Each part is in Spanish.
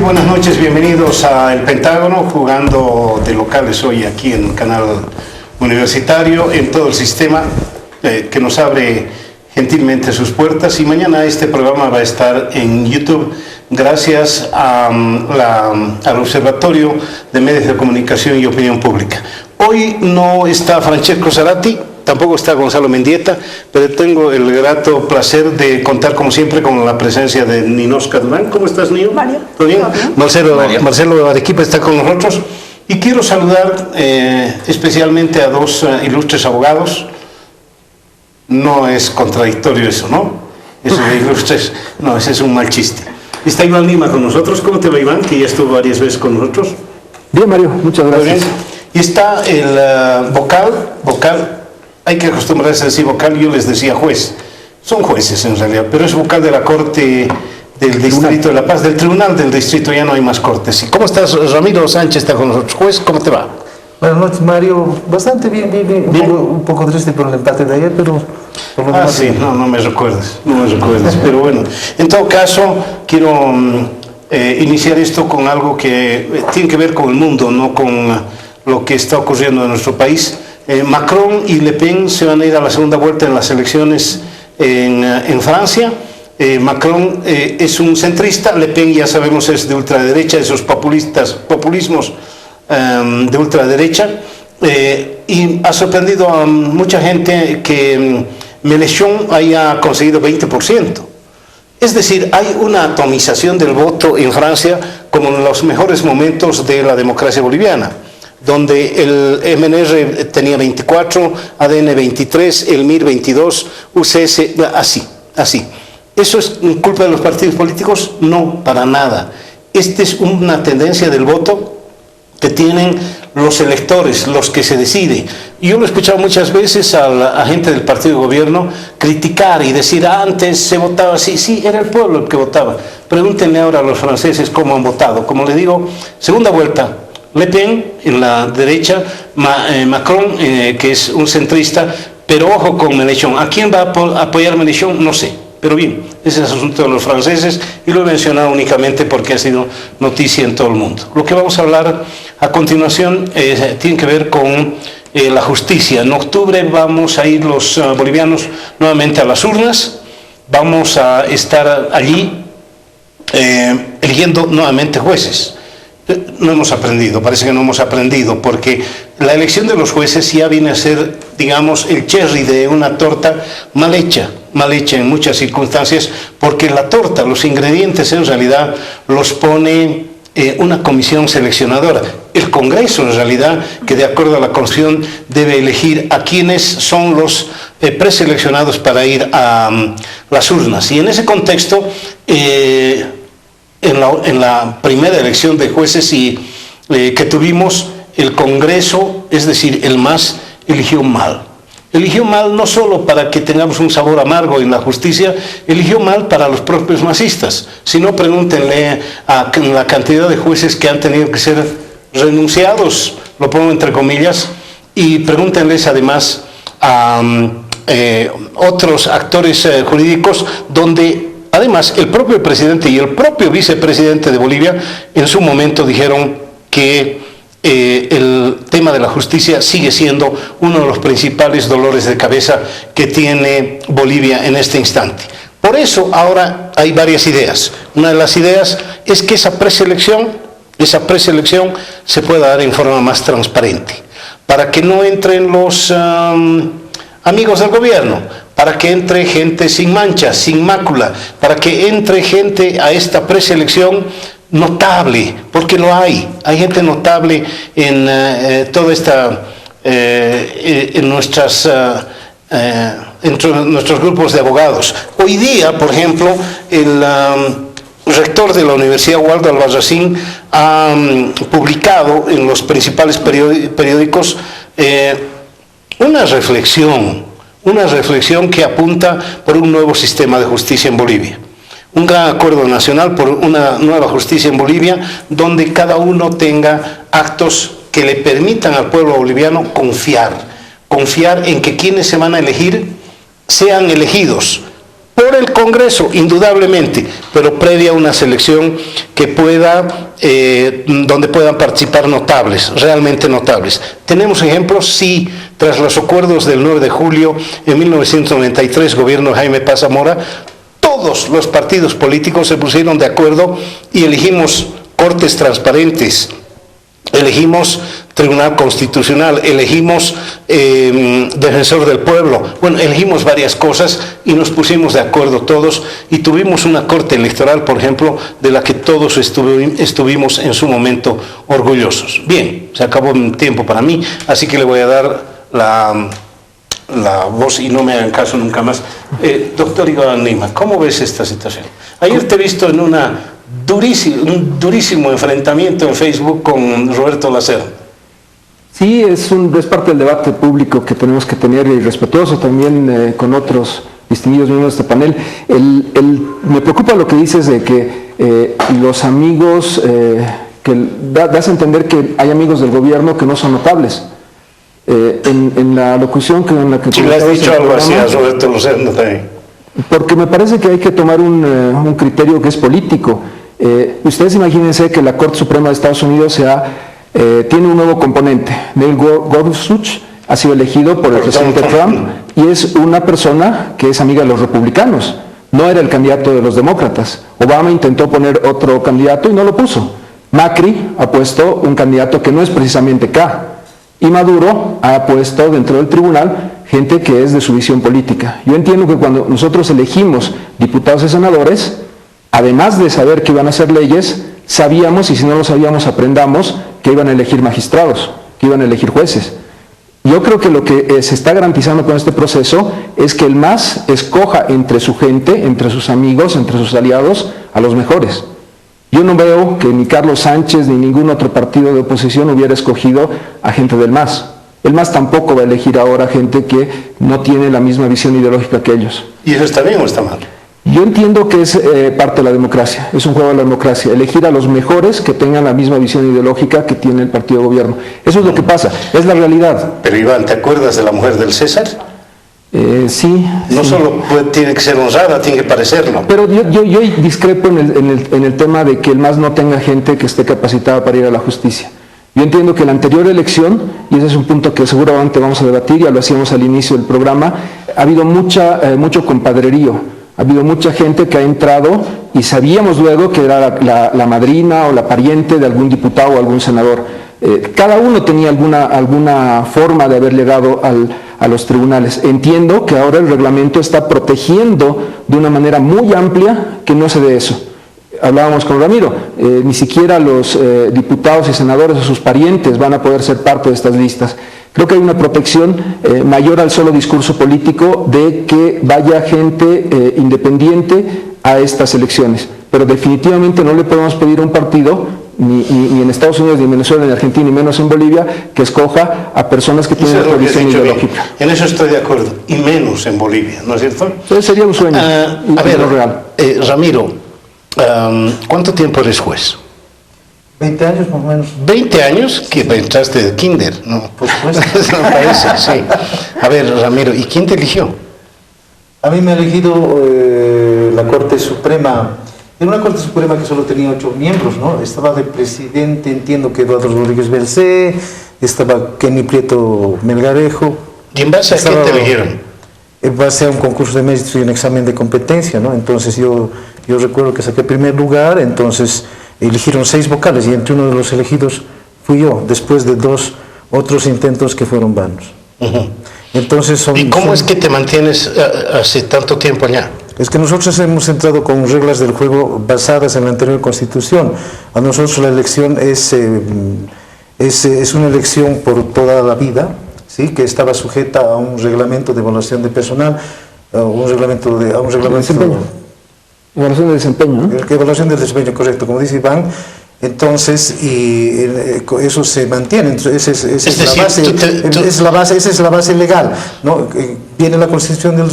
buenas noches, bienvenidos a El Pentágono, jugando de locales hoy aquí en el canal universitario, en todo el sistema que nos abre gentilmente sus puertas, y mañana este programa va a estar en YouTube gracias al Observatorio de Medios de Comunicación y Opinión Pública. Hoy no está Francesco Zarati, tampoco está Gonzalo Mendieta, pero tengo el grato placer de contar, como siempre, con la presencia de Ninosca Durán. ¿Cómo estás, Nino? Mario. ¿Todo bien? Marcelo Arequipa está con nosotros. Y quiero saludar especialmente a dos ilustres abogados. No es contradictorio eso, ¿no? Eso de ilustres, no, ese es un mal chiste. Está Iván Lima con nosotros. ¿Cómo te va, Iván? Que ya estuvo varias veces con nosotros. Bien, Mario, muchas gracias. Y está el vocal. Hay que acostumbrarse a decir vocal, yo les decía juez. Son jueces en realidad, pero es vocal de la Corte del Distrito de La Paz, del Tribunal del Distrito, ya no hay más cortes. ¿Y cómo estás? Ramiro Sánchez está con nosotros. Juez, ¿cómo te va? Buenas noches, Mario. Bastante bien. Un poco triste por el empate de ayer, pero... Sí, no me recuerdes, pero bueno. En todo caso, quiero iniciar esto con algo que tiene que ver con el mundo, no con lo que está ocurriendo en nuestro país. Macron y Le Pen se van a ir a la segunda vuelta en las elecciones en Francia. Macron es un centrista, Le Pen ya sabemos es de ultraderecha, esos populismos de ultraderecha, y ha sorprendido a mucha gente que Mélenchon haya conseguido 20%. Es decir, hay una atomización del voto en Francia como en los mejores momentos de la democracia boliviana, donde el MNR tenía 24, ADN 23, el MIR 22, UCS, así. ¿Eso es culpa de los partidos políticos? No, para nada. Esta es una tendencia del voto que tienen los electores, los que se deciden. Yo lo he escuchado muchas veces a la gente del partido de gobierno criticar y decir, antes se votaba así. Sí, era el pueblo el que votaba. Pregúntenle ahora a los franceses cómo han votado. Como les digo, segunda vuelta, Le Pen en la derecha, Macron, que es un centrista, pero ojo con Mélenchon. ¿A quién va a apoyar Mélenchon? No sé, pero bien, ese es el asunto de los franceses, y lo he mencionado únicamente porque ha sido noticia en todo el mundo. Lo que vamos a hablar a continuación tiene que ver con la justicia. En octubre vamos a ir los bolivianos nuevamente a las urnas, vamos a estar allí eligiendo nuevamente jueces. No hemos aprendido, parece que no hemos aprendido, porque la elección de los jueces ya viene a ser, digamos, el cherry de una torta mal hecha en muchas circunstancias, porque la torta, los ingredientes en realidad los pone una comisión seleccionadora. El Congreso en realidad, que de acuerdo a la Constitución debe elegir a quienes son los preseleccionados para ir a las urnas. Y en ese contexto, en la primera elección de jueces que tuvimos, el Congreso, es decir, el MAS, eligió mal. Eligió mal no solo para que tengamos un sabor amargo en la justicia, eligió mal para los propios masistas. Si no, pregúntenle a la cantidad de jueces que han tenido que ser renunciados, lo pongo entre comillas, y pregúntenles además a otros actores jurídicos donde además el propio presidente y el propio vicepresidente de Bolivia en su momento dijeron que el tema de la justicia sigue siendo uno de los principales dolores de cabeza que tiene Bolivia en este instante. Por eso ahora hay varias ideas. Una de las ideas es que esa preselección se pueda dar en forma más transparente, para que no entren los amigos del gobierno, para que entre gente sin mancha, sin mácula, para que entre gente a esta preselección notable, porque lo hay gente notable en toda esta, en nuestros grupos de abogados. Hoy día, por ejemplo, el rector de la Universidad Waldo Albarracín ha publicado en los principales periódicos una reflexión que apunta por un nuevo sistema de justicia en Bolivia. Un gran acuerdo nacional por una nueva justicia en Bolivia, donde cada uno tenga actos que le permitan al pueblo boliviano confiar en que quienes se van a elegir sean elegidos por el Congreso, indudablemente, pero previa a una selección que pueda, donde puedan participar notables, realmente notables. ¿Tenemos ejemplos? Sí, tras los acuerdos del 9 de julio en 1993, gobierno de Jaime Paz Zamora, todos los partidos políticos se pusieron de acuerdo y elegimos cortes transparentes, elegimos Tribunal Constitucional, elegimos Defensor del Pueblo, bueno, elegimos varias cosas y nos pusimos de acuerdo todos y tuvimos una corte electoral, por ejemplo, de la que todos estuvimos en su momento orgullosos. Bien, se acabó el tiempo para mí, así que le voy a dar la voz y no me hagan caso nunca más. Doctor Iván Lima, ¿cómo ves esta situación? Ayer te he visto en un durísimo enfrentamiento en Facebook con Roberto Lacerda. Sí, es parte del debate público que tenemos que tener y respetuoso también con otros distinguidos miembros de este panel. Me preocupa lo que dices de que los amigos, que das a entender que hay amigos del gobierno que no son notables. En la locución en la que... Si le has dicho algo así a Roberto Lacerda también. Porque me parece que hay que tomar un criterio que es político. Ustedes imagínense que la Corte Suprema de Estados Unidos tiene un nuevo componente. Neil Gorsuch ha sido elegido por el presidente Trump y es una persona que es amiga de los republicanos. No era el candidato de los demócratas. Obama intentó poner otro candidato y no lo puso. Macri ha puesto un candidato que no es precisamente K. Y Maduro ha puesto dentro del tribunal gente que es de su visión política. Yo entiendo que cuando nosotros elegimos diputados y senadores, además de saber que iban a hacer leyes, sabíamos, y si no lo sabíamos, aprendamos, que iban a elegir magistrados, que iban a elegir jueces. Yo creo que lo que se está garantizando con este proceso es que el MAS escoja entre su gente, entre sus amigos, entre sus aliados, a los mejores. Yo no veo que ni Carlos Sánchez ni ningún otro partido de oposición hubiera escogido a gente del MAS. El MAS tampoco va a elegir ahora gente que no tiene la misma visión ideológica que ellos. ¿Y eso está bien o está mal? Yo entiendo que es parte de la democracia, es un juego de la democracia, elegir a los mejores que tengan la misma visión ideológica que tiene el partido de gobierno. Eso es lo que pasa, es la realidad. Pero Iván, ¿te acuerdas de la mujer del César? Sí. No sí. solo tiene que ser honrada, tiene que parecerlo. Pero yo discrepo en el tema de que el MAS no tenga gente que esté capacitada para ir a la justicia. Yo entiendo que la anterior elección, y ese es un punto que seguramente vamos a debatir, ya lo hacíamos al inicio del programa, ha habido mucho compadrerío, ha habido mucha gente que ha entrado y sabíamos luego que era la madrina o la pariente de algún diputado o algún senador. Cada uno tenía alguna forma de haber llegado a los tribunales. Entiendo que ahora el reglamento está protegiendo de una manera muy amplia que no se dé eso. Hablábamos con Ramiro, ni siquiera los diputados y senadores o sus parientes van a poder ser parte de estas listas. Creo que hay una protección mayor al solo discurso político de que vaya gente independiente a estas elecciones. Pero definitivamente no le podemos pedir a un partido ni en Estados Unidos, ni en Venezuela, ni en Argentina, ni menos en Bolivia, que escoja a personas que tienen una visión ideológica. En eso estoy de acuerdo, y menos en Bolivia, ¿no es cierto? Entonces sería un sueño, a ver, real. Ramiro, ¿cuánto tiempo eres juez? 20 años más o menos. 20 años que entraste de kinder, ¿no? Por supuesto. Eso me parece, sí. A ver, Ramiro, ¿y quién te eligió? A mí me ha elegido la Corte Suprema. Era una Corte Suprema que solo tenía 8 miembros, ¿no? Estaba de presidente, entiendo que Eduardo Rodríguez Bercé, estaba Kenny Prieto Melgarejo. ¿Y en base a qué te eligieron? En base a un concurso de méritos y un examen de competencia, ¿no? Entonces yo recuerdo que saqué primer lugar, entonces eligieron 6 vocales y entre uno de los elegidos fui yo, después de 2 otros intentos que fueron vanos. Entonces ¿Y cómo es que te mantienes hace tanto tiempo allá? Es que nosotros hemos entrado con reglas del juego basadas en la anterior Constitución. A nosotros la elección es una elección por toda la vida, ¿sí? Que estaba sujeta a un reglamento de evaluación de personal, a un reglamento de desempeño. Evaluación de desempeño, ¿no? Evaluación del desempeño, correcto, como dice Iván. Entonces, y eso se mantiene, esa es la base legal, ¿no? Viene la Constitución del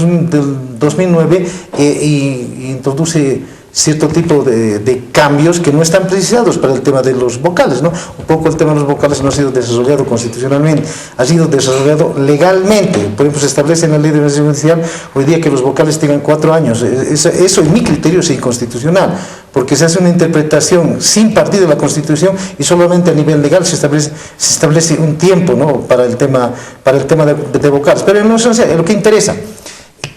2009 y introduce cierto tipo de cambios que no están precisados para el tema de los vocales, ¿no? Un poco el tema de los vocales no ha sido desarrollado constitucionalmente, ha sido desarrollado legalmente. Por ejemplo, se establece en la ley de organización judicial hoy día que los vocales tengan 4 años. Eso en mi criterio es inconstitucional, porque se hace una interpretación sin partir de la Constitución y solamente a nivel legal se establece un tiempo, ¿no? para el tema de vocales. Pero en lo que interesa,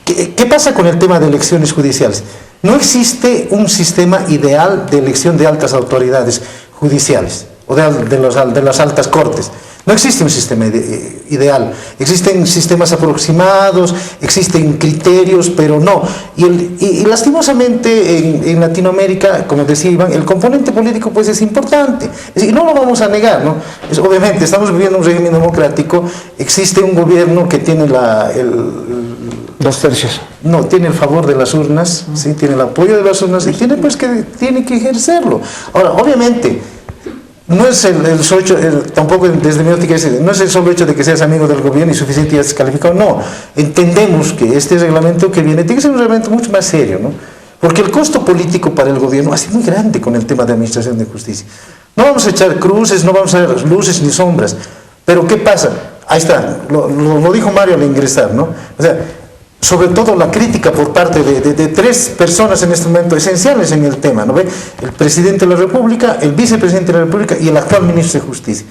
¿qué pasa con el tema de elecciones judiciales? No existe un sistema ideal de elección de altas autoridades judiciales o de las altas cortes. No existe un sistema ideal. Existen sistemas aproximados, existen criterios, pero no. Y lastimosamente en Latinoamérica, como decía Iván, el componente político pues es importante. Y no lo vamos a negar, ¿no? Obviamente estamos viviendo un régimen democrático, existe un gobierno que tiene 2/3. No, tiene el favor de las urnas, ¿sí? Tiene el apoyo de las urnas y tiene que ejercerlo. Ahora, obviamente, no es tampoco desde mi óptica, no es el solo hecho de que seas amigo del gobierno y suficiente ya estés calificado, no. Entendemos que este reglamento que viene tiene que ser un reglamento mucho más serio, ¿no? Porque el costo político para el gobierno ha sido muy grande con el tema de administración de justicia. No vamos a echar cruces, no vamos a echar luces ni sombras, pero ¿qué pasa? Ahí está, lo dijo Mario al ingresar, ¿no? O sea, sobre todo la crítica por parte de 3 personas en este momento esenciales en el tema, ¿no ve? El presidente de la República, el vicepresidente de la República y el actual ministro de Justicia.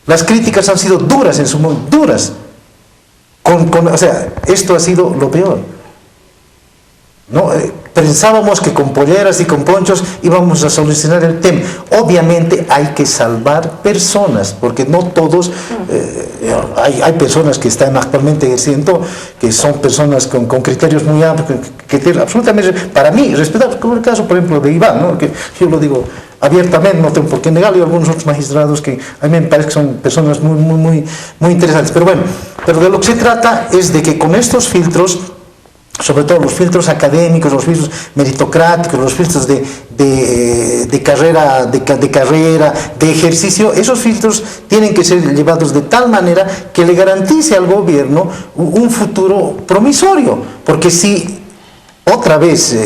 Las críticas han sido duras en su momento, duras. O sea, esto ha sido lo peor, ¿no? Pensábamos que con polleras y con ponchos íbamos a solucionar el tema. Obviamente hay que salvar personas, porque no todos, hay personas que están actualmente ejerciendo, que son personas con criterios muy amplios, que tienen absolutamente, para mí, respetables, como el caso, por ejemplo, de Iván, ¿no? Que yo lo digo abiertamente, no tengo por qué negarlo, y algunos otros magistrados que a mí me parece que son personas muy interesantes. Pero bueno, pero de lo que se trata es de que con estos filtros, sobre todo los filtros académicos, los filtros meritocráticos, los filtros de carrera, de ejercicio, esos filtros tienen que ser llevados de tal manera que le garantice al gobierno un futuro promisorio, porque si otra vez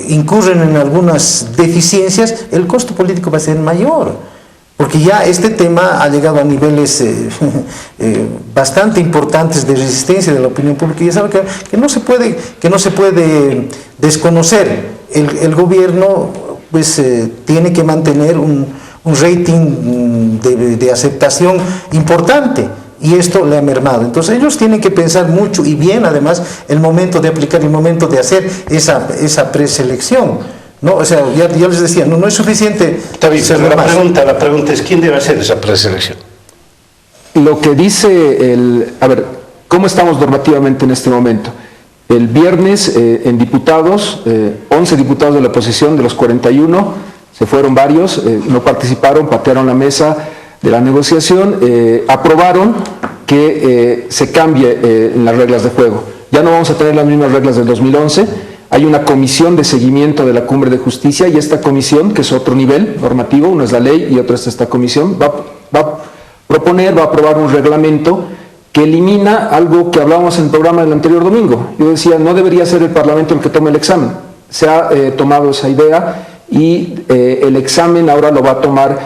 incurren en algunas deficiencias, el costo político va a ser mayor. Porque ya este tema ha llegado a niveles bastante importantes de resistencia de la opinión pública, y ya saben que no se puede desconocer. El gobierno pues tiene que mantener un rating de aceptación importante, y esto le ha mermado. Entonces ellos tienen que pensar mucho y bien, además, el momento de aplicar, el momento de hacer esa preselección. No, o sea, ya les decía, no es suficiente. Está bien, la pregunta es, ¿quién debe hacer esa preselección? Lo que dice a ver, ¿cómo estamos normativamente en este momento? El viernes en diputados, 11 diputados de la oposición, de los 41, se fueron varios, no participaron, patearon la mesa de la negociación, aprobaron que se cambie en las reglas de juego. Ya no vamos a tener las mismas reglas del 2011. Hay una comisión de seguimiento de la Cumbre de Justicia, y esta comisión, que es otro nivel normativo, uno es la ley y otro es esta comisión, va a aprobar un reglamento que elimina algo que hablábamos en el programa del anterior domingo. Yo decía, no debería ser el Parlamento el que tome el examen. Se ha tomado esa idea, y el examen ahora lo va a tomar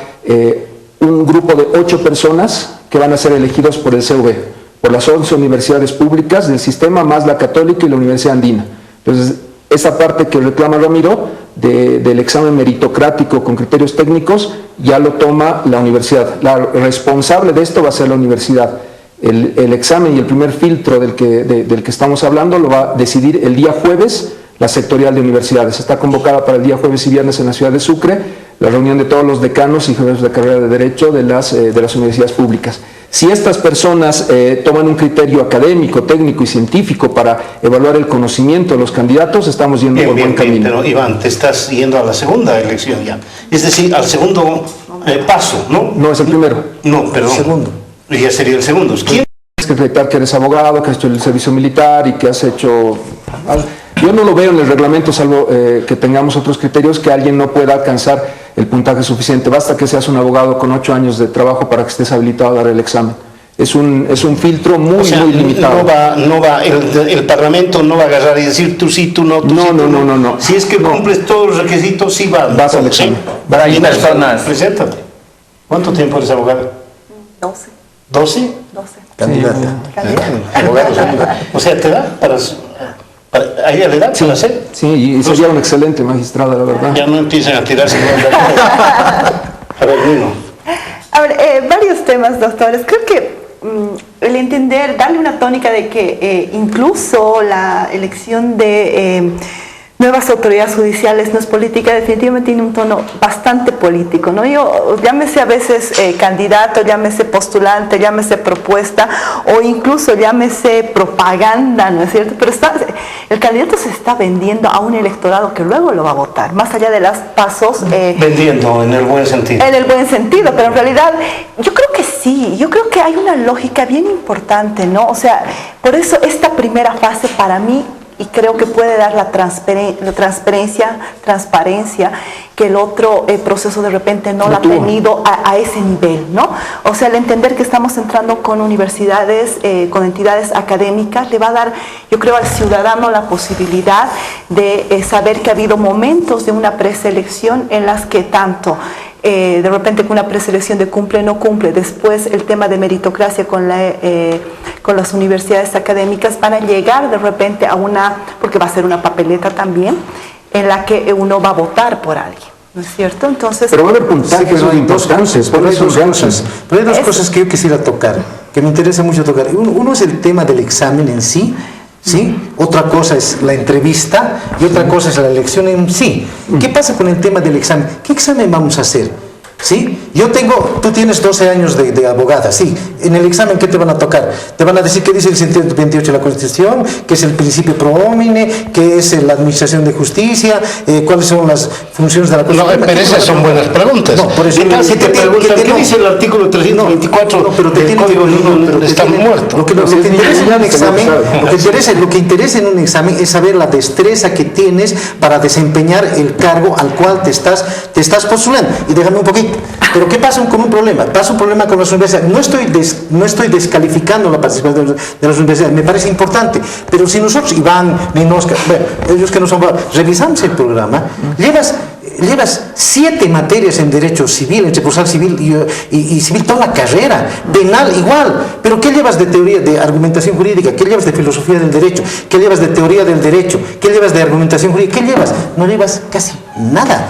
un grupo de 8 personas que van a ser elegidos por el CUB, por las 11 universidades públicas del sistema, más la Católica y la Universidad Andina. Entonces, esa parte que reclama Ramiro del examen meritocrático con criterios técnicos ya lo toma la universidad. La responsable de esto va a ser la universidad. El examen y el primer filtro del que estamos hablando lo va a decidir el día jueves la sectorial de universidades. Está convocada para el día jueves y viernes en la ciudad de Sucre la reunión de todos los decanos y jefes de carrera de Derecho de las universidades públicas. Si estas personas toman un criterio académico, técnico y científico para evaluar el conocimiento de los candidatos, estamos yendo por buen camino. Pero Iván, te estás yendo a la segunda elección ya. Es decir, al segundo paso, ¿no? No, es el primero. No, perdón. El segundo. Ya sería el segundo. ¿Quién? Tienes que acreditar que eres abogado, que has hecho el servicio militar y que has hecho... Yo no lo veo en el reglamento, salvo que tengamos otros criterios, que alguien no pueda alcanzar el puntaje suficiente. Basta que seas un abogado con 8 años de trabajo para que estés habilitado a dar el examen. Es un filtro muy, O sea, muy limitado. el Parlamento no va a agarrar y decir tú sí, tú no, tú sí, tú No. Si es que cumples todos los requisitos, sí vas al examen. Hay personas. Preséntate. ¿Cuánto tiempo eres abogada? 12. ¿12? Candidata. Abogados. O sea, ¿te da para ¿a ella le da para hacer? Sí, y sería una excelente magistrada, la verdad. Ya no empiezan a tirarse. A ver, Nino. A ver, varios temas, doctores. Creo que el entender, darle una tónica de que incluso la elección de nuevas autoridades judiciales no es política, definitivamente tiene un tono bastante político, ¿no? Yo, llámese a veces candidato, llámese postulante, llámese propuesta o incluso llámese propaganda, ¿no es cierto? Pero el candidato se está vendiendo a un electorado que luego lo va a votar, más allá de los pasos. Vendiendo en el buen sentido. En el buen sentido, pero en realidad yo creo que sí, yo creo que hay una lógica bien importante, ¿no? O sea, por eso esta primera fase para mí, y creo que puede dar la transparencia que el otro proceso de repente no la ha tenido a ese nivel, ¿no? O sea, el entender que estamos entrando con universidades, con entidades académicas, le va a dar, yo creo, al ciudadano la posibilidad de saber que ha habido momentos de una preselección en las que tanto de repente con una preselección de cumple o no cumple, después el tema de meritocracia con las universidades académicas van a llegar de repente a porque va a ser una papeleta también, en la que uno va a votar por alguien, ¿no es cierto? Entonces, pero va a haber puntajes muy importantes, pero hay dos cosas que yo quisiera tocar, que me interesa mucho tocar. Uno es el tema del examen en sí, ¿sí? Otra cosa es la entrevista y otra cosa es la elección en sí. ¿Qué pasa con el tema del examen? ¿Qué examen vamos a hacer? ¿Sí? Tú tienes 12 años de abogada, sí. En el examen, ¿qué te van a tocar? Te van a decir qué dice el 128 de la Constitución, qué es el principio pro homine, qué es la administración de justicia, cuáles son las funciones de la Constitución. No, pero esas son buenas preguntas. No, por eso si te preguntan, ¿qué dice el artículo 324 del Código Civil? Está muerto. Lo que interesa en un examen, lo que interesa en un examen es saber la destreza que tienes para desempeñar el cargo al cual te estás postulando. Y déjame un poquito. Pero ¿qué pasa con un problema? Pasa un problema con las universidades. No estoy descalificando la participación de las universidades, me parece importante. Pero si nosotros, Iván, Ninosca, bueno, ellos que no son, revisamos el programa, llevas 7 materias en derecho civil, entre procesal civil y civil, toda la carrera, penal igual. Pero ¿qué llevas de teoría de argumentación jurídica? ¿Qué llevas de filosofía del derecho? ¿Qué llevas de teoría del derecho? ¿Qué llevas de argumentación jurídica? ¿Qué llevas? No llevas casi nada.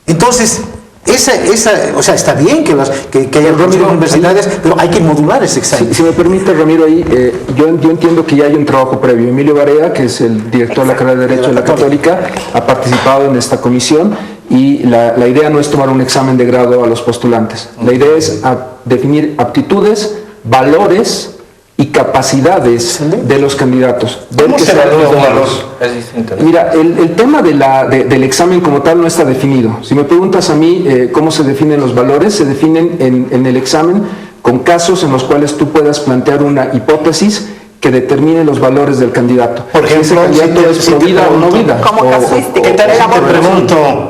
Entonces, o sea, está bien que haya universidades, pero hay que modular ese examen. Si me permite, Ramiro, ahí yo entiendo que ya hay un trabajo previo. Emilio Barea, que es el director de la carrera de Derecho de la Católica, ha participado en esta comisión y la idea no es tomar un examen de grado a los postulantes. La idea es definir aptitudes, valores y capacidades de los candidatos. ¿Cómo se evalúa un valor? Es distinto. Mira, el tema del examen como tal no está definido. Si me preguntas a mí cómo se definen los valores, se definen en el examen con casos en los cuales tú puedas plantear una hipótesis que determine los valores del candidato. Por ejemplo, si ese candidato es pro vida o no vida. Como casuística.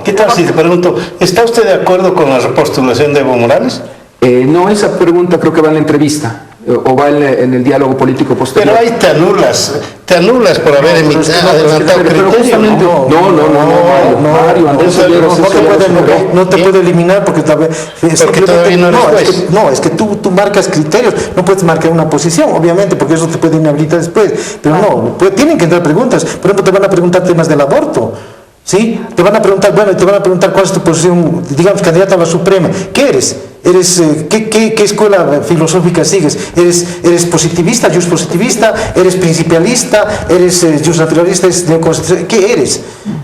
¿Qué tal si te pregunto, ¿está usted de acuerdo con la repostulación de Evo Morales? No, esa pregunta creo que va en la entrevista o va en el diálogo político posterior. Pero ahí te anulas por haber adelantado pero justamente, Mario, Andrés Olleros, no te puedo eliminar porque todavía no eres juez. Es que tú marcas criterios, no puedes marcar una posición, obviamente, porque eso te puede inhabilitar después, pero tienen que entrar preguntas. Por ejemplo, te van a preguntar temas del aborto, ¿sí? Te van a preguntar cuál es tu posición, digamos, candidato a la Suprema. ¿Qué eres? ¿Qué escuela filosófica sigues? ¿Eres positivista, positivista? ¿Eres principialista? ¿Eres naturalista? ¿Qué eres?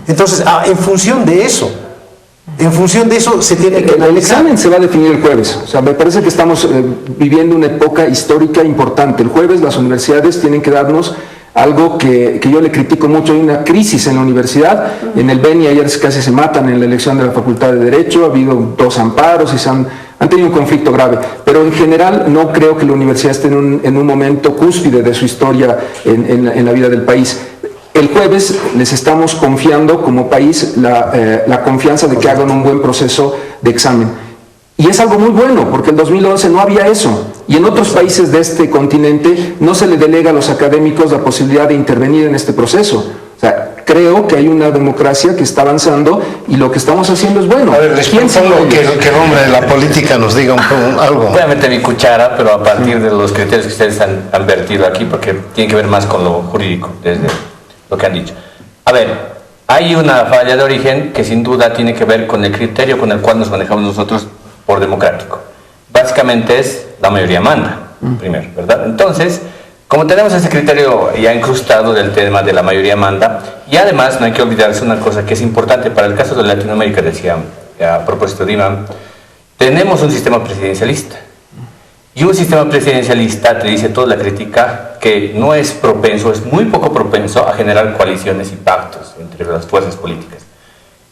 Entonces, en función de eso se tiene que... El examen se va a definir el jueves. O sea, me parece que estamos viviendo una época histórica importante. El jueves las universidades tienen que darnos algo que yo le critico mucho. Hay una crisis en la universidad. En el Beni ayer casi se matan en la elección de la Facultad de Derecho. Ha habido 2 amparos y han tenido un conflicto grave, pero en general no creo que la universidad esté en un momento cúspide de su historia en la vida del país. El jueves les estamos confiando como país la confianza de que hagan un buen proceso de examen. Y es algo muy bueno, porque en 2011 no había eso. Y en otros países de este continente no se le delega a los académicos la posibilidad de intervenir en este proceso. O sea, creo que hay una democracia que está avanzando y lo que estamos haciendo es bueno. A ver, les propongo que el hombre de la política nos diga algo. Voy a meter mi cuchara, pero a partir de los criterios que ustedes han vertido aquí, porque tiene que ver más con lo jurídico, desde lo que han dicho. A ver, hay una falla de origen que sin duda tiene que ver con el criterio con el cual nos manejamos nosotros por democrático. Básicamente es la mayoría manda, primero, ¿verdad? Entonces, como tenemos ese criterio ya incrustado del tema de la mayoría manda, y además no hay que olvidarse una cosa que es importante para el caso de Latinoamérica, decía a propósito de Iván, tenemos un sistema presidencialista. Y un sistema presidencialista, te dice toda la crítica, que no es propenso, es muy poco propenso a generar coaliciones y pactos entre las fuerzas políticas.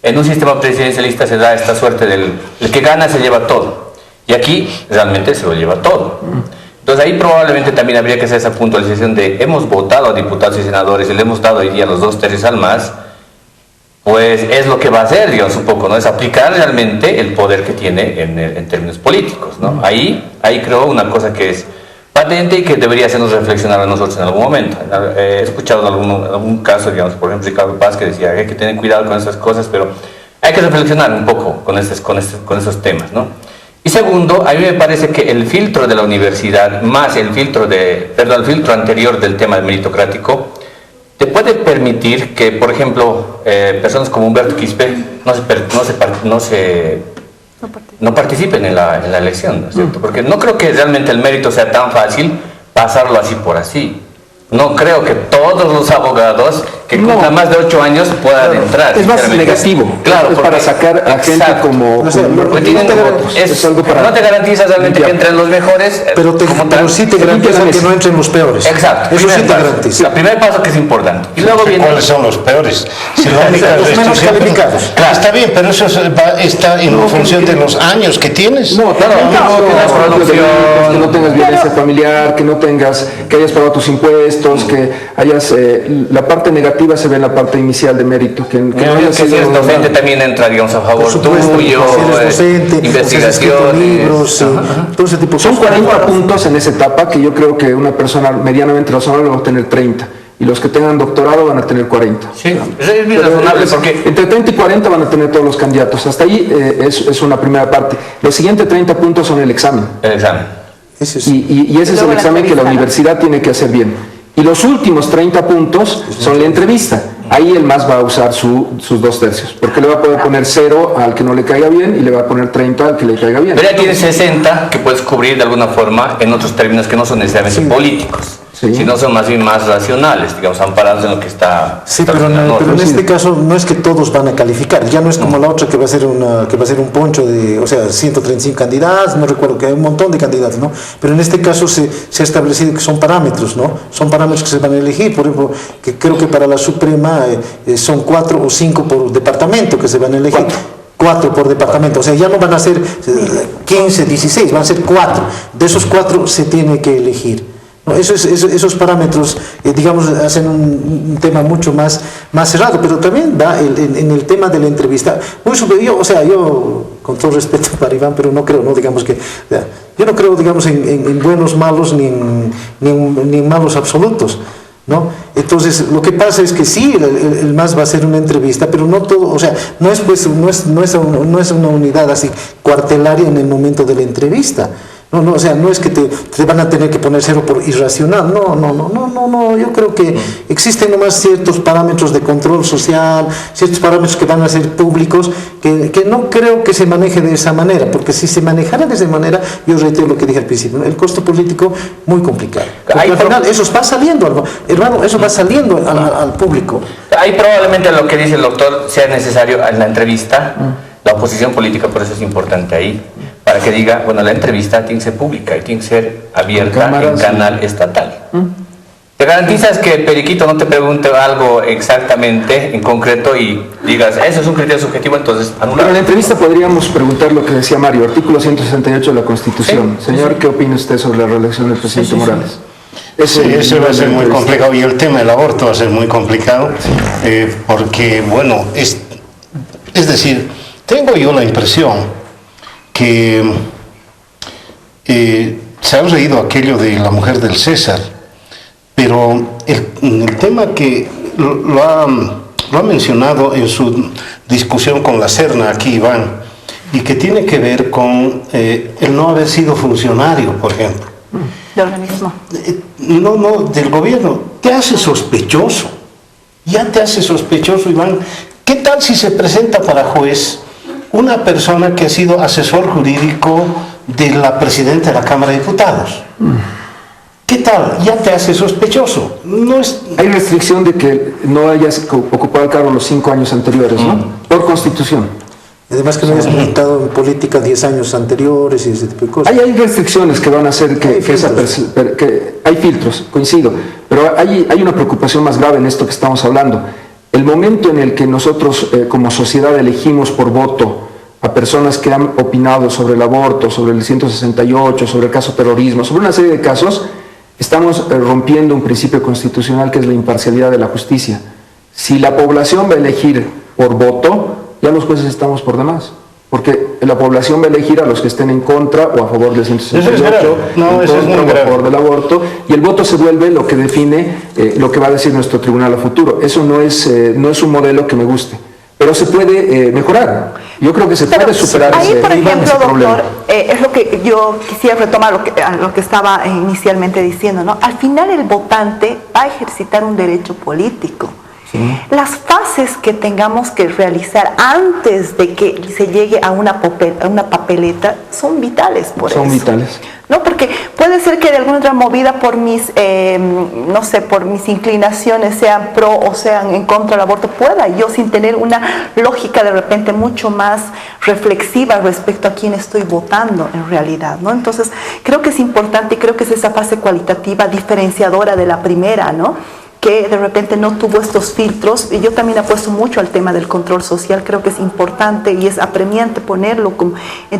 En un sistema presidencialista se da esta suerte del el que gana se lleva todo. Y aquí realmente se lo lleva todo. Entonces ahí probablemente también habría que hacer esa puntualización de hemos votado a diputados y senadores y le hemos dado hoy día los 2/3 al MAS, pues es lo que va a hacer, digamos un poco, ¿no? Es aplicar realmente el poder que tiene en términos políticos, ¿no? Ahí creo una cosa que es patente y que debería hacernos reflexionar a nosotros en algún momento. He escuchado en algún caso, digamos, por ejemplo, Ricardo Paz, que decía hay que tener cuidado con esas cosas, pero hay que reflexionar un poco con esos temas, ¿no? Y segundo, a mí me parece que el filtro de la universidad, más el filtro anterior del tema meritocrático, te puede permitir que, por ejemplo, personas como Humberto Quispe no participen en la elección, ¿no es cierto? Porque no creo que realmente el mérito sea tan fácil pasarlo así por así. No creo que todos los abogados que cumplan más de 8 años puedan entrar. Es más negativo. Claro, es para sacar a gente como... No sé, como no te garantiza realmente que entren los mejores. Pero sí te garantiza que no entren los peores. Exacto. Eso sí te garantiza. El primer paso que es importante. Y luego viene... ¿Cuáles son los peores? Si la única los menos calificados. Claro, está bien, pero eso está en función de los años que tienes. No, claro, que no tengas violencia familiar, que hayas pagado tus impuestos, que hayas... la parte negativa se ve en la parte inicial de mérito. Que si eres docente también entra, digamos, a favor tuyo, si eres docente, investigación, libros, todo ese tipo de Son cosas. 40 puntos en esa etapa que yo creo que una persona medianamente razonable va a tener 30. Y los que tengan doctorado van a tener 40. Sí, es bien razonable porque... Entre 30 y 40 van a tener todos los candidatos. Hasta ahí es una primera parte. Los siguientes 30 puntos son el examen. El examen. Y ese es el examen que la universidad tiene que hacer bien. Y los últimos 30 puntos son la entrevista. Ahí el MAS va a usar sus 2/3, porque le va a poder poner 0 al que no le caiga bien y le va a poner 30 al que le caiga bien. Pero ya tienes 60 que puedes cubrir de alguna forma en otros términos que no son necesariamente políticos, sino son más bien más racionales, digamos, amparados en lo que está... Sí, pero en este caso no es que todos van a calificar, ya no es como la otra que va a ser un poncho de, o sea, 135 candidatos, no recuerdo, que hay un montón de candidatos, ¿no? Pero en este caso se ha establecido que son parámetros, ¿no? Son parámetros que se van a elegir, por ejemplo, que creo que para la Suprema son 4 o 5 por departamento que se van a elegir. 4 por departamento, o sea, ya no van a ser 15, 16, van a ser 4. De esos 4 se tiene que elegir. No, esos parámetros, digamos, hacen un tema mucho más cerrado, pero también da en el tema de la entrevista, muy superior, o sea, yo, con todo respeto para Iván, pero no creo, ¿no? Digamos que, yo no creo, digamos, en buenos, malos, ni en malos absolutos, ¿no? Entonces, lo que pasa es que sí, el MAS va a hacer una entrevista, pero no todo, o sea, no es una unidad así cuartelaria en el momento de la entrevista. No, o sea, no es que te van a tener que poner 0 por irracional, no, yo creo que existen nomás ciertos parámetros de control social, ciertos parámetros que van a ser públicos, que no creo que se maneje de esa manera, porque si se manejara de esa manera, yo reitero lo que dije al principio, ¿no? El costo político muy complicado. Porque al final eso va saliendo, hermano, eso va saliendo al público. Ahí probablemente lo que dice el doctor sea necesario en la entrevista, la oposición política, por eso es importante ahí, para que diga, bueno, la entrevista tiene que ser pública y tiene que ser abierta en canal estatal. ¿Te garantizas que Periquito no te pregunte algo exactamente, en concreto, y digas, eso es un criterio subjetivo, entonces anulado? Pero en la entrevista podríamos preguntar lo que decía Mario, artículo 168 de la Constitución. Señor, ¿qué opina usted sobre la reelección del presidente Morales? Eso va a ser muy complicado, y el tema del aborto va a ser muy complicado, porque, bueno, es decir, tengo yo la impresión que se ha reído aquello de la mujer del César, pero el tema que lo ha mencionado en su discusión con la Serna aquí, Iván, y que tiene que ver con el no haber sido funcionario, por ejemplo. ¿De organismo? No, del gobierno. Te hace sospechoso. Ya te hace sospechoso, Iván. ¿Qué tal si se presenta para juez una persona que ha sido asesor jurídico de la presidenta de la Cámara de Diputados? ¿Qué tal? Ya te hace sospechoso. No es... Hay restricción de que no hayas ocupado el cargo los 5 años anteriores, ¿no? Por constitución. Además que no hayas militado en política 10 años anteriores y ese tipo de cosas. Hay restricciones que van a hacer que hay filtros, coincido, pero hay una preocupación más grave en esto que estamos hablando. El momento en el que nosotros como sociedad elegimos por voto a personas que han opinado sobre el aborto, sobre el 168, sobre el caso terrorismo, sobre una serie de casos, estamos rompiendo un principio constitucional que es la imparcialidad de la justicia. Si la población va a elegir por voto, ya los jueces estamos por demás, porque la población va a elegir a los que estén en contra o a favor del 168, a favor del aborto, y el voto se vuelve lo que define lo que va a decir nuestro tribunal a futuro. Eso no es un modelo que me guste, pero se puede mejorar. Yo creo que se puede superar ahí, por ejemplo, problema. Doctor, es lo que yo quisiera retomar lo que estaba inicialmente diciendo, ¿no? Al final el votante va a ejercitar un derecho político. Las fases que tengamos que realizar antes de que se llegue a una papeleta son vitales por eso. Son vitales. ¿No? Porque puede ser que de alguna otra movida por mis, por mis inclinaciones sean pro o sean en contra del aborto, pueda yo sin tener una lógica de repente mucho más reflexiva respecto a quién estoy votando en realidad, ¿no? Entonces creo que es importante y creo que es esa fase cualitativa diferenciadora de la primera, ¿no? Que de repente no tuvo estos filtros, y yo también apuesto mucho al tema del control social. Creo que es importante y es apremiante ponerlo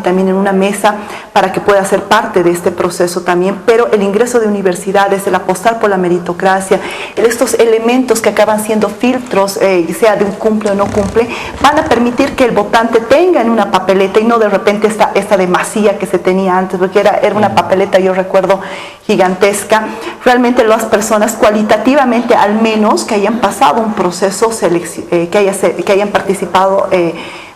también en una mesa para que pueda ser parte de este proceso también, pero el ingreso de universidades, el apostar por la meritocracia, estos elementos que acaban siendo filtros, sea de un cumple o no cumple, van a permitir que el votante tenga en una papeleta y no de repente esta demasía que se tenía antes, porque era una papeleta, yo recuerdo, gigantesca. Realmente las personas cualitativamente al menos que hayan pasado un proceso que hayan participado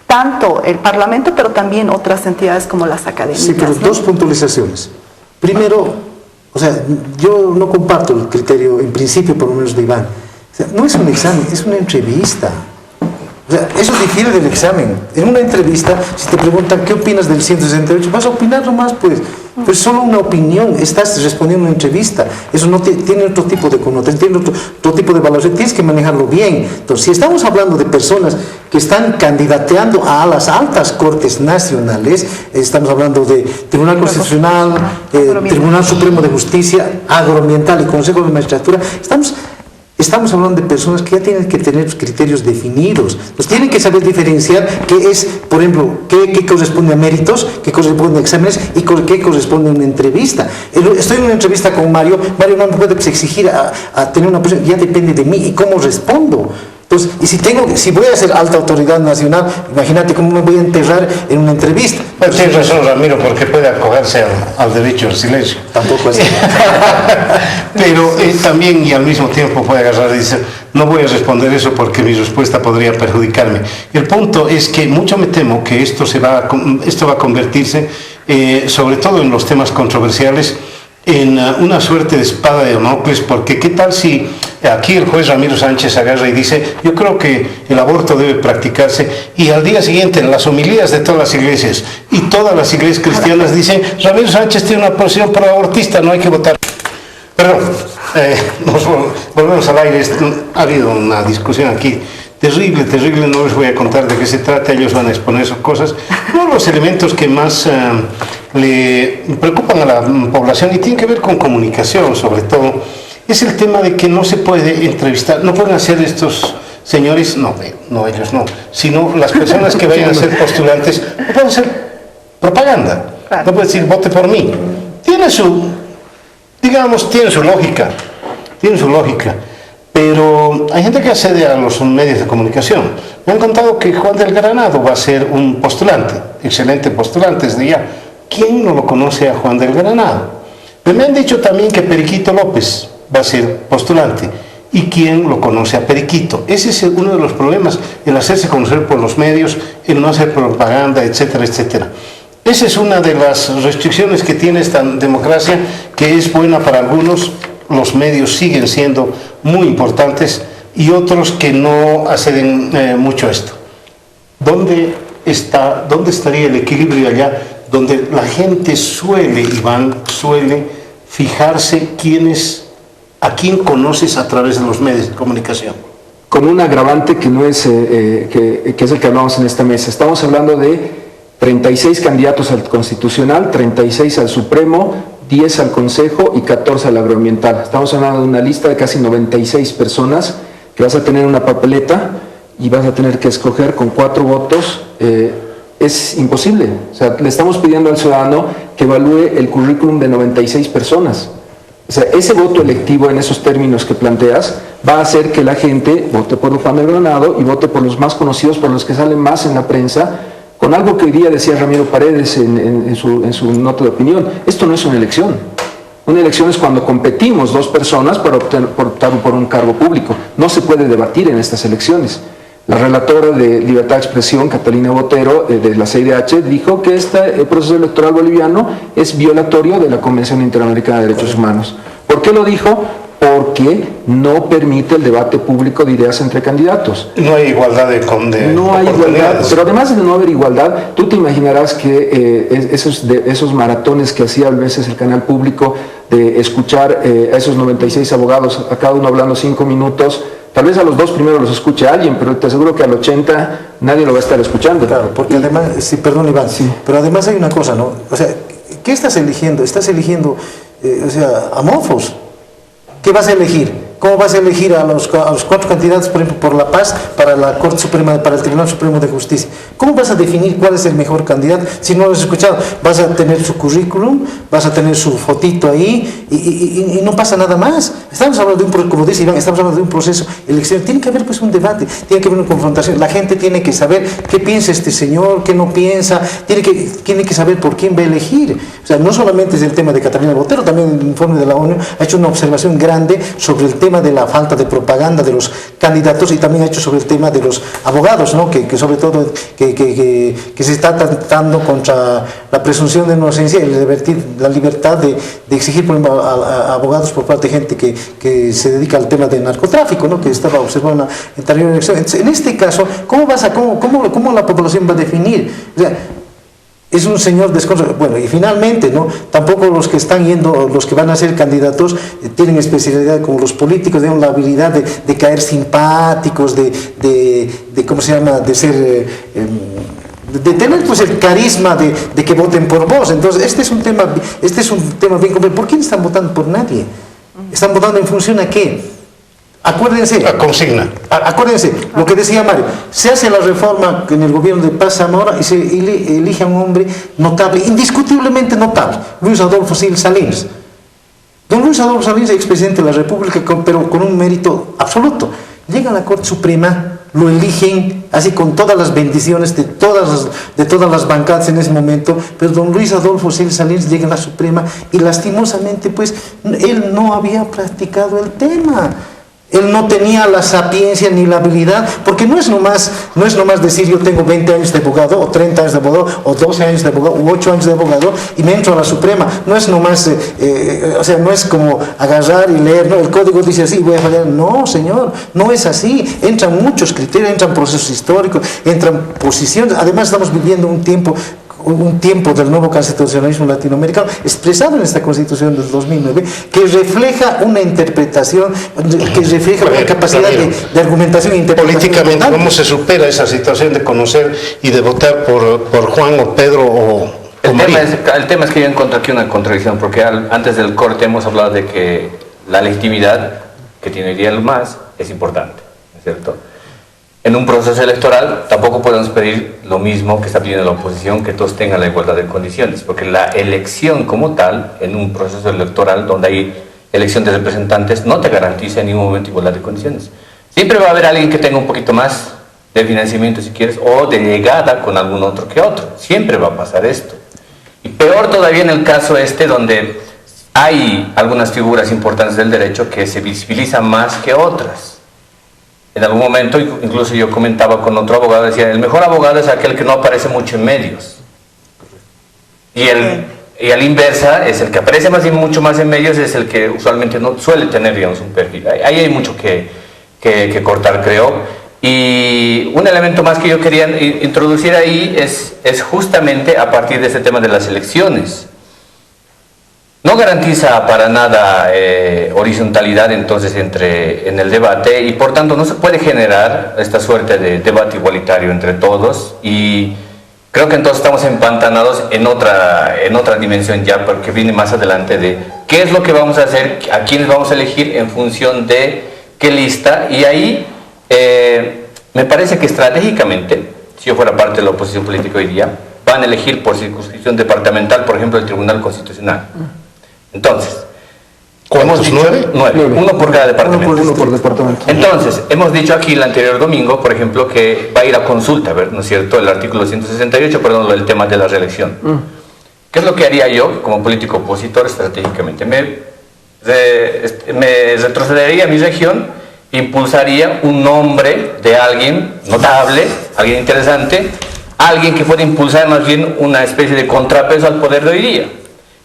tanto el Parlamento, pero también otras entidades como las académicas. Sí, pero dos puntualizaciones. Primero, o sea, yo no comparto el criterio, en principio, por lo menos de Iván. O sea, no es un examen, es una entrevista. O sea, eso difiere del examen. En una entrevista, si te preguntan qué opinas del 168, vas a opinar nomás, pues. Pero es solo una opinión, estás respondiendo a una entrevista. Eso no tiene otro tipo de connotación, tiene otro tipo de valoración, tienes que manejarlo bien. Entonces, si estamos hablando de personas que están candidateando a las altas cortes nacionales, estamos hablando de Tribunal Constitucional, Tribunal Supremo de Justicia, Agroambiental y Consejo de Magistratura, estamos hablando de personas que ya tienen que tener criterios definidos. Entonces tienen que saber diferenciar qué es, por ejemplo, qué corresponde a méritos, qué corresponde a exámenes y qué corresponde a una entrevista. Estoy en una entrevista con Mario no me puede exigir a tener una posición, ya depende de mí y cómo respondo. Entonces, y si voy a ser alta autoridad nacional, imagínate cómo me voy a enterrar en una entrevista. Pero tienes razón, Ramiro, porque puede acogerse al derecho al silencio. Tampoco así. Pero también y al mismo tiempo puede agarrar y decir, no voy a responder eso porque mi respuesta podría perjudicarme. El punto es que mucho me temo que esto va a convertirse, sobre todo en los temas controversiales, en una suerte de espada de Damocles, porque qué tal si aquí el juez Ramiro Sánchez agarra y dice, yo creo que el aborto debe practicarse, y al día siguiente en las homilías de todas las iglesias y todas las iglesias cristianas dicen, Ramiro Sánchez tiene una posición pro-abortista, no hay que votar. Perdón, nos volvemos al aire. Ha habido una discusión aquí terrible, no les voy a contar de qué se trata, ellos van a exponer sus cosas. Uno de los elementos que más le preocupan a la población y tiene que ver con comunicación sobre todo, es el tema de que no se puede entrevistar, no pueden hacer estos señores, no ellos no, sino las personas que vayan a ser postulantes, no pueden hacer propaganda, no pueden decir vote por mí. Tiene su lógica, pero hay gente que accede a los medios de comunicación. Me han contado que Juan del Granado va a ser un postulante. excelente postulante desde ya. ¿Quién no lo conoce a Juan del Granado? Pero me han dicho también que Periquito López va a ser postulante. ¿Y quién lo conoce a Periquito? Ese es uno de los problemas, el hacerse conocer por los medios, el no hacer propaganda, etcétera, etcétera. Esa es una de las restricciones que tiene esta democracia, que es buena para algunos. Los medios siguen siendo muy importantes y otros que no hacen mucho esto. ¿Dónde estaría el equilibrio allá? Donde la gente suele fijarse a quién conoces a través de los medios de comunicación. Con un agravante que no es, que es el que hablamos en esta mesa. Estamos hablando de 36 candidatos al Constitucional, 36 al Supremo, 10 al Consejo y 14 al Agroambiental. Estamos hablando de una lista de casi 96 personas que vas a tener una papeleta y vas a tener que escoger con 4 votos. Es imposible. O sea, le estamos pidiendo al ciudadano que evalúe el currículum de 96 personas. O sea, ese voto electivo en esos términos que planteas va a hacer que la gente vote por Juan del Granado y vote por los más conocidos, por los que salen más en la prensa, con algo que hoy día decía Ramiro Paredes en su nota de opinión. Esto no es una elección. Una elección es cuando competimos 2 personas para optar por un cargo público. No se puede debatir en estas elecciones. La relatora de Libertad de Expresión, Catalina Botero, de la CIDH, dijo que este proceso electoral boliviano es violatorio de la Convención Interamericana de Derechos Humanos. ¿Por qué lo dijo? Porque no permite el debate público de ideas entre candidatos. No hay igualdad no hay igualdad, pero además de no haber igualdad, tú te imaginarás que esos maratones que hacía a veces el canal público de escuchar a esos 96 abogados, a cada uno hablando 5 minutos, tal vez a los 2 primeros los escuche alguien, pero te aseguro que al 80 nadie lo va a estar escuchando. Claro, porque además, sí, perdón Iván, sí, pero además hay una cosa, ¿no? O sea, ¿qué estás eligiendo? Estás eligiendo, a mofos. ¿Qué vas a elegir? ¿Cómo vas a elegir a los 4 candidatos, por ejemplo, por la paz para la Corte Suprema, para el Tribunal Supremo de Justicia? ¿Cómo vas a definir cuál es el mejor candidato si no lo has escuchado? Vas a tener su currículum, vas a tener su fotito ahí y no pasa nada más. Estamos hablando de como dice Iván, estamos hablando de un proceso electoral. Tiene que haber pues un debate, tiene que haber una confrontación. La gente tiene que saber qué piensa este señor, qué no piensa, tiene que saber por quién va a elegir. O sea, no solamente es el tema de Catalina Botero, también el informe de la ONU ha hecho una observación grande sobre el tema de la falta de propaganda de los candidatos y también ha hecho sobre el tema de los abogados, ¿no? que sobre todo que se está tratando contra la presunción de inocencia y la libertad de exigir, por ejemplo, a abogados por parte de gente que se dedica al tema del narcotráfico, ¿no? Que estaba observando en la anterior elección. Entonces, en este caso, ¿cómo la población va a definir? O sea, es un señor desconocido. Bueno, y finalmente, ¿no? Tampoco los que están yendo, los que van a ser candidatos, tienen especialidad como los políticos, tienen la habilidad de caer simpáticos, de ¿cómo se llama?, de ser... de tener pues el carisma de que voten por vos. Entonces este es un tema bien complejo. ¿Por qué no están votando por nadie? ¿Están votando en función a qué? Acuérdense, la consigna. Acuérdense, lo que decía Mario, se hace la reforma en el gobierno de Paz Zamora y se elige a un hombre notable, indiscutiblemente notable, Luis Adolfo Sil Salinas. Don Luis Adolfo Salinas, expresidente de la República, pero con un mérito absoluto. Llega a la Corte Suprema, lo eligen así con todas las bendiciones de todas las bancadas en ese momento, pero don Luis Adolfo Sil Salinas llega a la Suprema y lastimosamente pues él no había practicado el tema. Él no tenía la sapiencia ni la habilidad, porque no es nomás decir yo tengo 20 años de abogado, o 30 años de abogado, o 12 años de abogado, o 8 años de abogado, y me entro a la Suprema. No es nomás, o sea, no es como agarrar y leer, no, el código dice así, voy a fallar. No, señor, no es así. Entran muchos criterios, entran procesos históricos, entran posiciones. Además estamos viviendo un tiempo del nuevo constitucionalismo latinoamericano expresado en esta Constitución del 2009, que refleja una interpretación, que refleja una capacidad de argumentación e interpretación. Políticamente, ¿cómo se supera esa situación de conocer y de votar por Juan o Pedro o María? El tema es que yo encuentro aquí una contradicción, porque antes del corte hemos hablado de que la legitimidad que tiene hoy día el MAS es importante, ¿no es cierto? En un proceso electoral tampoco podemos pedir lo mismo que está pidiendo la oposición, que todos tengan la igualdad de condiciones, porque la elección como tal, en un proceso electoral donde hay elección de representantes, no te garantiza en ningún momento igualdad de condiciones. Siempre va a haber alguien que tenga un poquito más de financiamiento, si quieres, o de llegada con algún otro que otro. Siempre va a pasar esto. Y peor todavía en el caso donde hay algunas figuras importantes del derecho que se visibilizan más que otras. En algún momento, incluso yo comentaba con otro abogado, decía, el mejor abogado es aquel que no aparece mucho en medios. Y a la inversa, es el que aparece mucho más en medios, es el que usualmente no suele tener, digamos, un perfil. Ahí hay mucho que cortar, creo. Y un elemento más que yo quería introducir ahí es justamente a partir de este tema de las elecciones. No garantiza para nada horizontalidad entonces en el debate, y por tanto no se puede generar esta suerte de debate igualitario entre todos, y creo que entonces estamos empantanados en otra dimensión ya, porque viene más adelante de qué es lo que vamos a hacer, a quiénes vamos a elegir en función de qué lista. Y ahí me parece que estratégicamente, si yo fuera parte de la oposición política hoy día, van a elegir por circunscripción departamental, por ejemplo, el Tribunal Constitucional. Entonces, ¿cuántos? ¿9? 9, uno por cada departamento. Uno por departamento. Entonces, hemos dicho aquí el anterior domingo, por ejemplo, que va a ir a consulta, ¿no es cierto?, el artículo 168, perdón, el tema de la reelección. ¿Qué es lo que haría yo como político opositor estratégicamente? Me retrocedería a mi región, impulsaría un nombre de alguien notable, alguien interesante, alguien que pueda impulsar más bien una especie de contrapeso al poder de hoy día.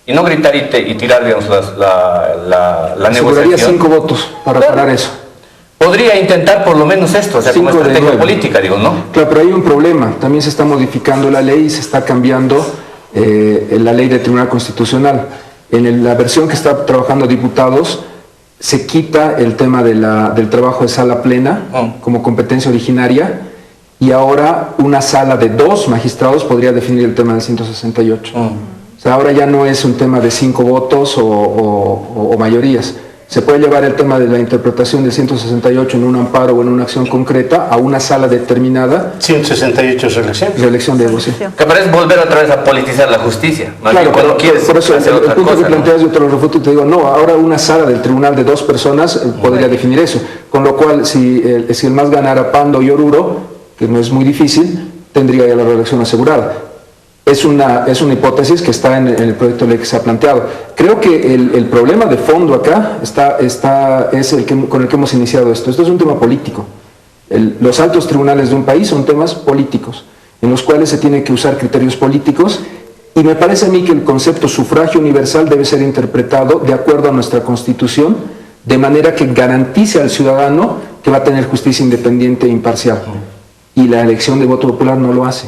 Y no gritar y tirar, digamos, la negociación. 5 votos para parar eso. Podría intentar por lo menos esto, o sea, como estrategia política, digo, ¿no? Claro, pero hay un problema. También se está modificando la ley y se está cambiando la ley del Tribunal Constitucional. En la versión que está trabajando diputados, se quita el tema del trabajo de sala plena como competencia originaria, y ahora una sala de 2 magistrados podría definir el tema del 168. O sea, ahora ya no es un tema de 5 votos o mayorías. Se puede llevar el tema de la interpretación del 168 en un amparo o en una acción concreta a una sala determinada. 168 es reelección. Reelección de sí. Que parece volver otra vez a politizar la justicia. Más Claro, bien cuando quieres por eso hacer el otra punto cosa, que planteas, yo te lo refuto y te digo, no, ahora una sala del tribunal de 2 personas podría definir eso. Con lo cual, si el más ganara Pando y Oruro, que no es muy difícil, tendría ya la reelección asegurada. Es una hipótesis que está en el proyecto de ley que se ha planteado. Creo que el problema de fondo acá es con el que hemos iniciado esto. Esto es un tema político. Los altos tribunales de un país son temas políticos, en los cuales se tienen que usar criterios políticos, y me parece a mí que el concepto sufragio universal debe ser interpretado de acuerdo a nuestra Constitución, de manera que garantice al ciudadano que va a tener justicia independiente e imparcial. Y la elección de voto popular no lo hace.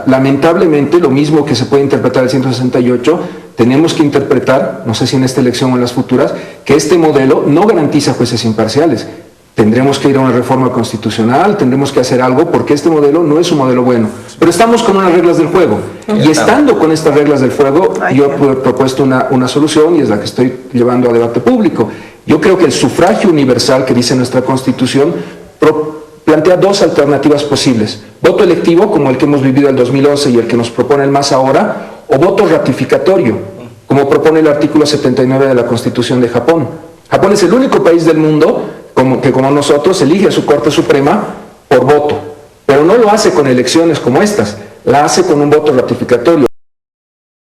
Lamentablemente, lo mismo que se puede interpretar el 168, tenemos que interpretar, no sé si en esta elección o en las futuras, que este modelo no garantiza jueces imparciales. Tendremos que ir a una reforma constitucional, tendremos que hacer algo, porque este modelo no es un modelo bueno. Pero estamos con unas reglas del juego, y estando con estas reglas del juego, yo he propuesto una solución, y es la que estoy llevando a debate público. Yo creo que el sufragio universal que dice nuestra Constitución plantea 2 alternativas posibles: voto electivo, como el que hemos vivido en el 2011 y el que nos propone el MAS ahora, o voto ratificatorio, como propone el artículo 79 de la Constitución de Japón. Japón es el único país del mundo que, como nosotros, elige a su Corte Suprema por voto, pero no lo hace con elecciones como estas, la hace con un voto ratificatorio.